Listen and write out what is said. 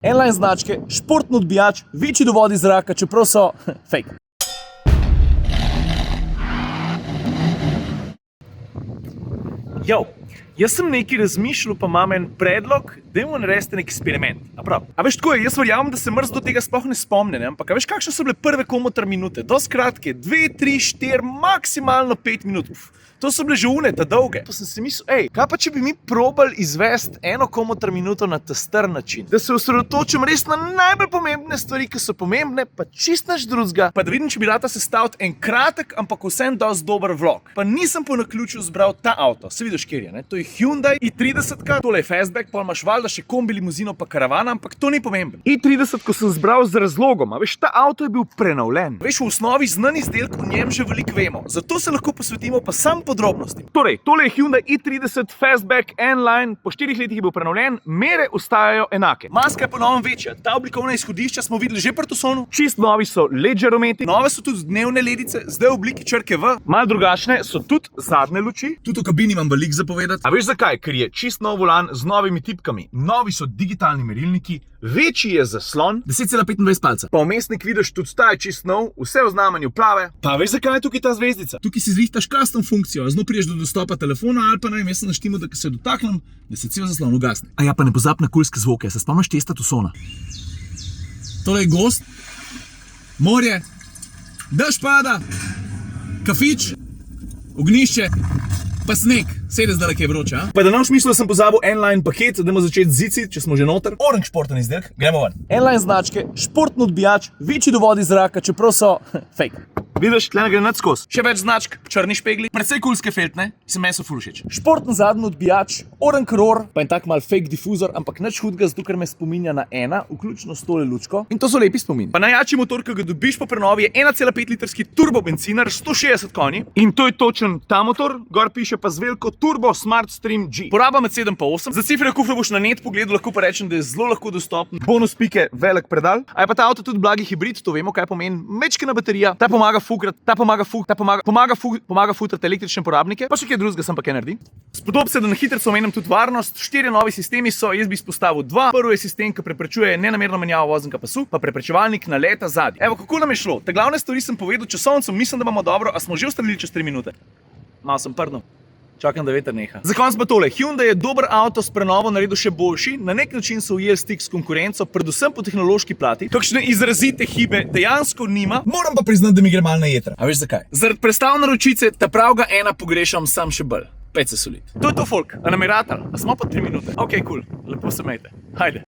N-line značke, športni odbijač, večji dovodi zraka, čeprav so fake. Jo, jaz sem nekaj razmišljal, pa imam en predlog, dajmo narediti en eksperiment. A veš tako je, jaz verjamem, da se mrz do tega sploh ne spomne, ne? Ampak a veš, kakšne so bile prve komutar minute? Dosti kratke, 2, 3, 4, maksimalno 5 minut. To so bile že ta dolge. Pa sem si mislil, kaj pa če bi mi probali izvesti eno komutar minuto na tester način? Da se osredotočim res na najbolj pomembne stvari, ki so pomembne, pa čist nič drugega. Pa da vidim, če bi rata sestaviti en kratek, ampak vsem dosti dober vlog. Pa nisem po naključju zbral ta avto. Se vidiš, kjer je, ne? To je Hyundai i30, tole je fastback, pa imaš valjda še kombi, limuzino pa karavana, ampak to ni pomembno. I30, ko sem zbral z razlogom, a veš, ta avto je bil prenovljen. Veš, v osnovi znan izdelek, o njem že veliko vemo. Zato se lahko posvetimo pa sam podrobnosti. Torej, tole je Hyundai i30 Fastback N-line, po 4 letih je bil prenovljen, mere ostajajo enake. Maska je ponovno večja, ta oblikovna izhodišča smo videli že pri Tucsonu. Čist novi so LED žarometi, nove so tudi dnevne ledice, zdaj v obliki črke V. Malo drugačne so tudi zadnje luči. Tudi v kabini imam veliko za povedati. A veš zakaj? Ker je čist nov volan z novimi tipkami. Novi so digitalni merilniki, večji je zaslon, 10,25 palca. Pa vmesnik vidiš, tudi ta je čist nov, vse v znamenju plave. Pa veš zakaj je tukaj ta zvezdica? Tukaj si zvihtaš custom funkcijo, znov priješ do dostopa telefona ali pa ne vem, jaz sem naštimo, da se dotaknem, da se cel zaslon ugasne. A ja, pa ne pozab na kulske zvoke, se spomniš testa Tucsona? Tole je gozd, morje, dež pada, kafič, ognjišče, pa sneg. Sede zdaj, ki je vroče, a? Pa da nam smislu, da sem pozabil N-line paket, da bomo začeti zici, če smo že noter. Orange športen izdelek, gremo ven. N-line značke, športni odbijač, večji dovodi zraka, čeprav so fake. Vidiš, tle ne gre nič skozi. Še več značk, črni špegli, precej kulske feltne, se meni so ful všeč. Športni zadnji odbijač, orange roar, pa en tak mal fake difuzor, ampak nič hudega, zato ker me spominja na ena, vključno s tole lučko. In to so lepi spomini. Pa najjačji motor, ki ga dobiš po prenovi, je 1,5 litrski turbo benciner, 160 konji. In to je točen ta motor, gor piše pa z veliko Turbo Smart Stream G. Poraba med 7 pa 8. Za cifre kufra boš na net pogledu, lahko pa rečem, da je zelo lahko dostopen. Bonus pike, velik pedal. A je pa ta avto tudi blagi hibrid, to vemo, kaj pomeni. Mečkena baterija, ta pomaga futrati električne porabnike, pa še kaj drugega sem pa kaj naredi. Spodob se, da na hitrico omenim tudi varnost. 4 novi sistemi so, jaz bi izpostavil 2. Prvi je sistem, ki preprečuje nenamerno menjavo voznega pasu, pa preprečevalnik naleta zadnji. Evo, kako nam je šlo? Te glavne stvari sem povedal, časovnico mislim, da imamo dobro, a smo že ustrelili čez 3 minute. Malo sem prdno. Čakam, da veter neha. Za konec pa tole. Hyundai je dober avto s prenovo naredil še boljši, na nek način so ujeli stik s konkurenco, predvsem po tehnološki plati. Kakšne izrazite hibe dejansko nima. Moram pa priznati, da mi gre malo na jetra. A veš zakaj? Zaradi prestavne ročice ta pravga ena pogrešam sam še bolj. Pec se solid. To je to, folk. A nam je ratal? A smo pa 3 minute? Ok, cool. Lepo se imejte. Hajde.